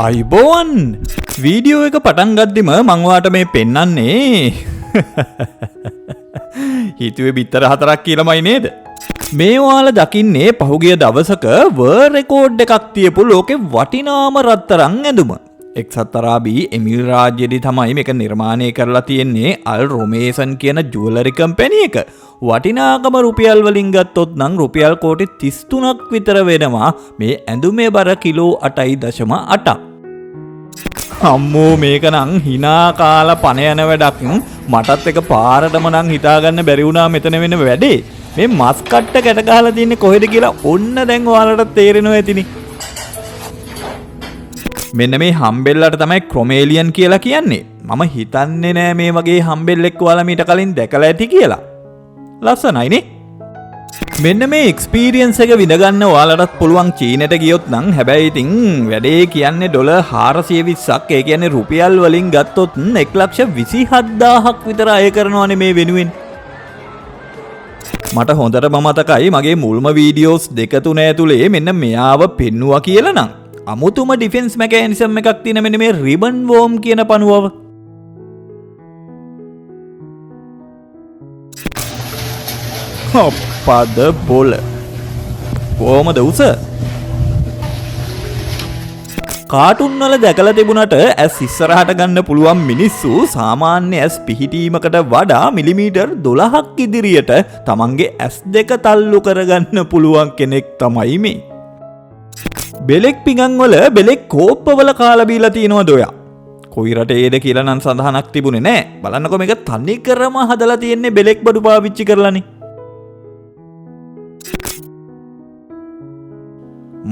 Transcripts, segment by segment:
අයිබෝන් වීඩියෝ එක පටන් ගද්දිම මං ඔයාට මේ පෙන්නන්නේ හිතුවේ බිත්තර 4ක් කියලාමයි නේද මේ ඔයාලා දකින්නේ පහුගිය දවසක වර්ල්ඩ් රෙකෝඩ් එකක් තියපු ලෝකේ වටිනාම රත්තරන් ඇඳුම එක්සත් අරාබි එමිල් රාජ්‍යයේදී තමයි මේක නිර්මාණය කරලා තියෙන්නේ අල් රොමේසන් කියන ජුවලරි කම්පැනි එක වටිනාකම රුපියල් වලින් ගත්තොත් නම් රුපියල් කෝටි 33ක් විතර වෙනවා මේ ඇඳුමේ බර කිලෝ 8.8 අම්මෝ මේක නම් hina කාලා පණ යන වැඩක් මටත් එක පාරටම නම් හිතාගන්න බැරි වුණා මෙතන වෙන වැඩේ මේ මස් කට්ට ගැට ගහලා තින්නේ කොහෙද කියලා ඔන්න දැන් ඔයාලට තේරෙනවා ඇතිනේ මෙන්න මේ හම්බෙල්ලට තමයි ක්‍රොමේලියන් කියලා කියන්නේ මම හිතන්නේ නෑ මේ වගේ හම්බෙල්ලෙක් ඔයාලා මීට කලින් දැකලා ඇති කියලා ලස්සනයිනේ මෙන්න මේ එක්ස්පීරියන්ස් එක විඳ ගන්න ඔයාලටත් පුළුවන් චීනෙට ගියොත් නම් හැබැයි ඉතින් වැඩේ කියන්නේ ඩොලර් 420ක් ඒ කියන්නේ රුපියල් වලින් ගත්තොත් 1,27,000ක් විතර අය කරනවානේ මේ වෙනුවෙන් මට හොඳටම මතකයි මගේ මුල්ම වීඩියෝස් 2-3 ඇතුලේ මෙන්න මෙයාව පෙන්නුවා කියලා නම් අමුතුම ඩිෆෙන්ස් මෙකැනිසම් එකක් තියෙන මෙන්න මේ රිබන් වෝම් කියන පණුවව පද බොල කොහමද උස කාටුන් වල දැකලා තිබුණට ඇස් ඉස්සරහට ගන්න පුළුවන් මිනිස්සු සාමාන්‍ය ඇස් පිහිටීමකට වඩා මිලිමීටර් 12ක් ඉදිරියට තමන්ගේ ඇස් දෙක තල්ලු කරගන්න පුළුවන් කෙනෙක් තමයි මේ බෙලෙක් පිඟන් වල බෙලෙක් කෝප්පවල කාලා බීලා තියනවද ඔයා කොයි රටේද කියලා නම් සඳහනක් තිබුණේ නැහැ බලන්නකො මේක තනි කරම හදලා තියෙන්නේ බෙලෙක් බඩු පාවිච්චි කරලානේ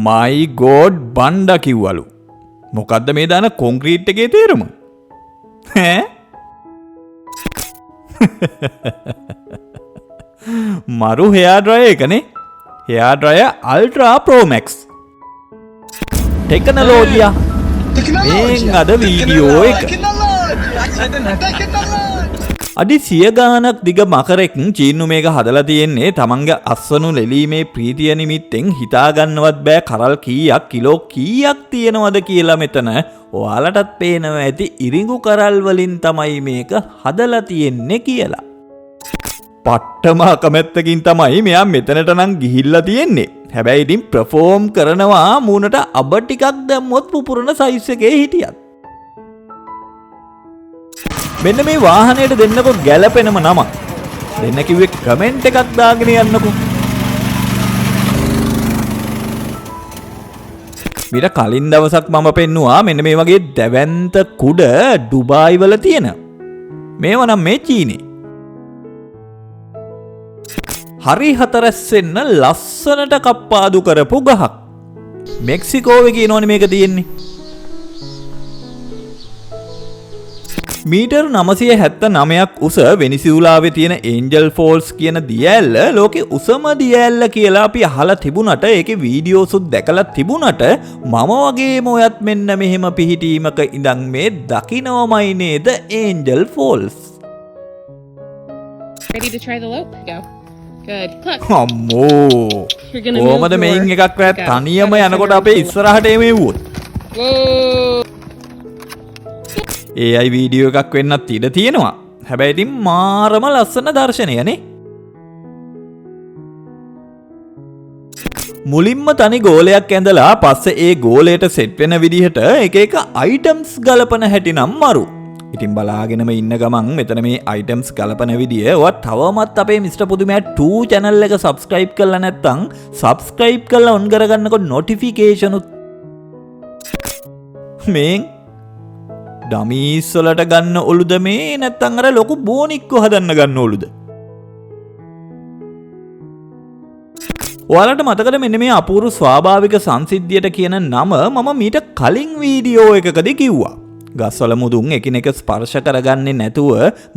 my god බණ්ඩා කිව්වලු මොකද්ද මේ දාන කොන්ක්‍රීට් එකේ තේරුම ඈ මරු heair dryer එකනේ heair dryer ultra pro max ටෙක්නොලොජියා මේ අද වීඩියෝ එක අඩි 100 ගානක් දිග මකරෙක් චීනු මේක හදලා තියෙන්නේ තමන්ගේ අස්වනු ලෙලීමේ ප්‍රීතිය නිමිත්තෙන් හිතාගන්නවත් බෑ කරල් කීයක් කිලෝ කීයක් තියෙනවද කියලා මෙතන ඔයාලටත් පේනවා ඇති ඉරිඟු කරල් වලින් තමයි මේක හදලා තියෙන්නේ කියලා පට්ටම කැමැත්තකින් තමයි මෙයා මෙතනට නම් ගිහිල්ලා තියෙන්නේ හැබැයි ඉතින් perform කරනවා මූණට අබ ටිකක් දැම්මොත් පුපුරන සයිස් එකේ හිටියත් මෙන්න මේ වාහනයට දෙන්නකො ගැලපෙනම නම දෙන්න කිව්වේ කමෙන්ට් එකක් දාගෙන යන්නකො මීට කලින් දවසක් මම පෙන්නුවා මෙන්න මේ වගේ දැවැන්ත කුඩ ඩුබායි වල තියෙන මේව නම් මේ චීනේ හරි හතරැස් වෙන්න ලස්සනට කප්පාදු කරපු ගහක් මෙක්සිකෝවේ කියනෝනේ මේක තියෙන්නේ මීටර් 979ක් උස වෙනිසුලාවේ තියෙන ඒන්ජල් ෆෝල්ස් කියන දියඇල්ල ලෝකේ උසම දියඇල්ල කියලා අපි අහලා තිබුණට ඒකේ වීඩියෝසුත් දැකලා තිබුණට මම වගේම ඔයත් මෙන්න මෙහෙම පිහිටීමක ඉඳන් මේ දකින්නවමයි නේද angel false Ready to try the lope? Go. Good. Look. අම්මෝ කොහමද මේන් එකක් වැත් තනියම යනකොට අපේ ඉස්සරහට එමෙව්වොත් Whoa. ඒ අයි වීඩියෝ එකක් වෙන්නත් ඉඩ තියෙනවා හැබැයි ඉතින් මාරම ලස්සන දර්ශනයනේ මුලින්ම තනි ගෝලයක් ඇඳලා පස්සේ ඒ ගෝලයට සෙට් වෙන විදිහට එක එක අයිටම්ස් ගලපන හැටි නම් මරු ඉතින් බලාගෙනම ඉන්න ගමන් මෙතන මේ අයිටම්ස් ගලපන විදිය ඔයා තවමත් අපේ මිස්ටර් පුදුමයා 2 channel එක subscribe කරලා නැත්නම් subscribe කරලා on කරගන්නකො notification උත් මේ ඩමීස් වලට ගන්න ඔළුද මේ නැත්නම් අර ලොකු බෝනික්ක හදන්න ගන්න ඔළුද ඔයාලට මතකද මෙන්න මේ අපූර්ව ස්වාභාවික සංසිද්ධියට කියන නම මම මීට කලින් වීඩියෝ එකකදී කිව්වා ගස්වල මුදුන් එකිනෙක ස්පර්ශ කරගන්නේ නැතුව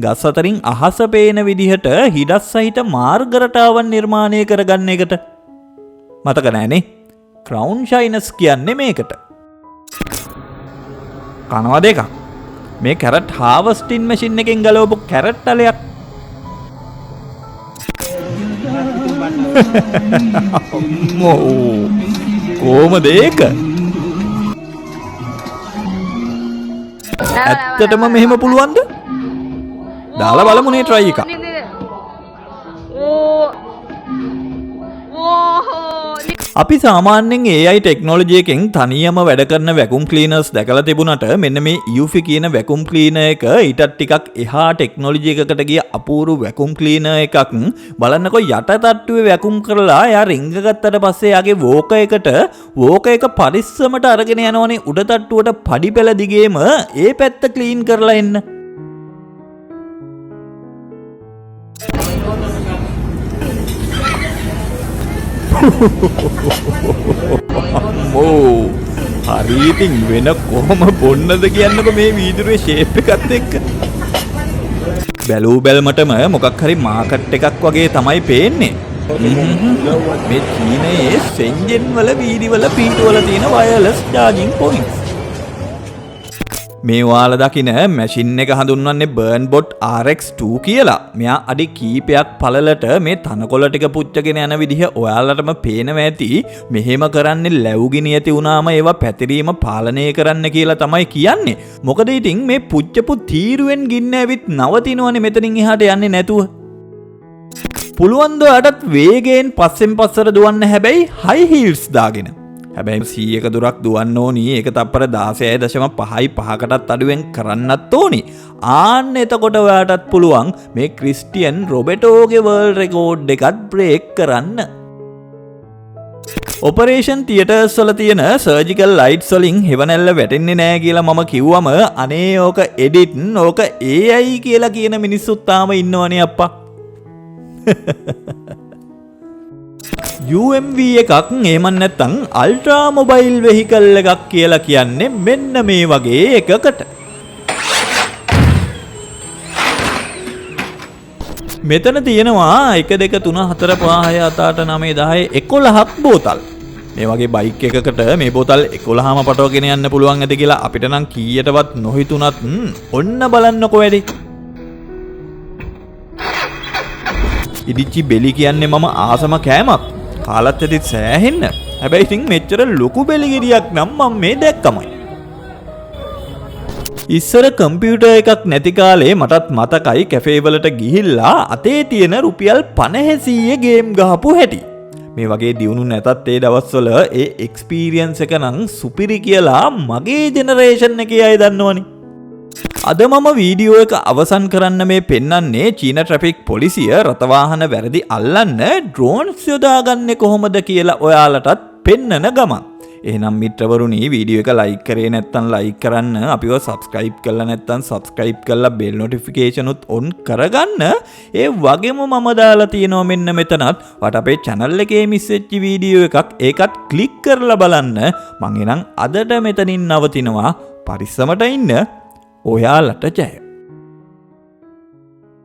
ගස් අතරින් අහස පේන විදිහට හිඩස් සහිත මාර්ග රටාවන් නිර්මාණය කරගන්න එකට මතක නැනේ ක්‍රවුන් ෂයිනස් කියන්නේ මේකට කනවා දෙකක් මේ කැරට් හාවස්ටින් මැෂින් එකෙන් ගලවපු කැරට් අලයක් කොහොමද ඒක ඇත්තටම මෙහෙම පුළුවන්ද? දාලා බලමුනේ try එක. අපි සාමාන්‍යයෙන් AI ටෙක්නොලොජි එකෙන් තනියම වැඩ කරන වැකුම් ක්ලීනර්ස් දැකලා තිබුණට මෙන්න මේ Eufy කියන වැකුම් ක්ලීනර් එක ඊටත් ටිකක් එහා ටෙක්නොලොජි එකකට ගිය අපූර්ව වැකුම් ක්ලීනර් එකක්. බලන්නකො යට තට්ටුවේ වැකුම් කරලා එයා රිංග ගත්තට පස්සේ යාගේ වෝක එක පරිස්සමට අරගෙන යනවනේ උඩ තට්ටුවට පඩි පෙළ දිගේම ඒ පැත්ත ක්ලීන් කරලා එන්න. අම්මෝ හරි ඉතින් වෙන කොහොම බොන්නද කියන්නකො මේ වීදුරුවේ ෂේප් එකත් එක්ක. බැලූ බැලමටම මොකක් හරි මාකට් එකක් වගේ තමයි පේන්නේ. මේ චීනයේ සෙන්ජන් වල වීදිවල පීටුවල තියෙන වයර්ලස් charging points. මේ ඔයාලා දකින මැෂින් එක හඳුන්වන්නේ බර්න්බොට් RX2 කියලා. මෙයා අඩි කීපයක් පළලට මේ තනකොළ ටික පුච්චගෙන යන විදිහ ඔයාලටම පේනවා ඇති. මෙහෙම කරන්නේ ලැබුගිනි ඇති වුණාම ඒවා පැතිරීම පාලනය කරන්න කියලා තමයි කියන්නේ. මොකද ඉතින් මේ පුච්චපු තීරුවෙන් ගින්න ඇවිත් නවතිනවනේ මෙතනින් එහාට යන්නේ නැතුව. පුළුවන් ද ඔයාලටත් වේගයෙන් පස්සෙන් පස්සට දුවන්න හැබැයි හයි හීල්ස් දාගෙන. හැබැයි 100ක දුරක් දුවන්න ඕනි. ඒක තප්පර 16.5කටත් අඩුවෙන් කරන්නත් ඕනි. ආන්න එතකොට ඔයාටත් පුළුවන් මේ ක්‍රිස්ටියන් රොබෙටෝගේ වර්ල්ඩ් රෙකෝඩ් එකත් බ්‍රේක් කරන්න. ඔපරේෂන් තියටර්ස් වල තියෙන සර්ජිකල් ලයිට්ස් වලින් හෙවණැල්ල වැටෙන්නේ නැහැ කියලා මම කිව්වම අනේ ඕක එඩිට් ඕක AI කියලා කියන මිනිස්සුත් තාම ඉන්නවනේ අප්පා. UMV එකක් එහෙම නැත්නම් අල්ට්‍රා මොබයිල් වෙහිකල් එකක් කියලා කියන්නේ මෙන්න මේ වගේ එකකට. මෙතන තියෙනවා 1 2 3 4 5 6 7 8 9 10 11ක් බෝතල්. මේ වගේ බයික් එකකට මේ බෝතල් 11ම පටවගෙන යන්න පුළුවන් ඇති කියලා අපිට නම් කීයටවත් නොහිතුණත් ඔන්න බලන්නකො වැඩි. ඉදිච්චි බෙලි කියන්නේ මම ආසම කෑමක්. කාලත් ඇතිත් සෑහෙන්න. හැබැයි ඉතින් මෙච්චර ලොකු බෙලිගෙඩියක් නම් මම මේ දැක්කමයි. ඉස්සර කම්පියුටර් එකක් නැති කාලේ මටත් මතකයි කැෆේ වලට ගිහිල්ලා අතේ තියෙන රුපියල් 50 ගේම් ගහපු හැටි. මේ වගේ දියුණු නැතත් ඒ දවස්වල ඒ එක්ස්පීරියන්ස් එක නම් සුපිරි කියලා මගේ ජෙනරේෂන් එකේ අය දන්නවනේ. අද මම වීඩියෝ එක අවසන් කරන්න මේ පෙන්නන්නේ චීන ට්‍රැෆික් පොලිසිය රථවාහන වැරදි අල්ලන්න ඩ්‍රෝන්ස් යොදාගන්නේ කොහොමද කියලා ඔයාලටත් පෙන්නන ගමන්. එහෙනම් මිත්‍රවරුනි වීඩියෝ එක ලයික් කරේ නැත්නම් ලයික් කරන්න, අපිව සබ්ස්ක්‍රයිබ් කරලා නැත්නම් සබ්ස්ක්‍රයිබ් කරලා බෙල් නොටිෆිකේෂන් උත් ඔන් කරගන්න. ඒ වගේම මම දාලා තියෙනවා මෙන්න මෙතනත් වට අපේ channel එකේ මිස් වෙච්ච වීඩියෝ එකක් ඒකත් ක්ලික් කරලා බලන්න. මං එහෙනම් අදට මෙතනින් නවතිනවා. පරිස්සමට ඉන්න. ඔයාලට ජය.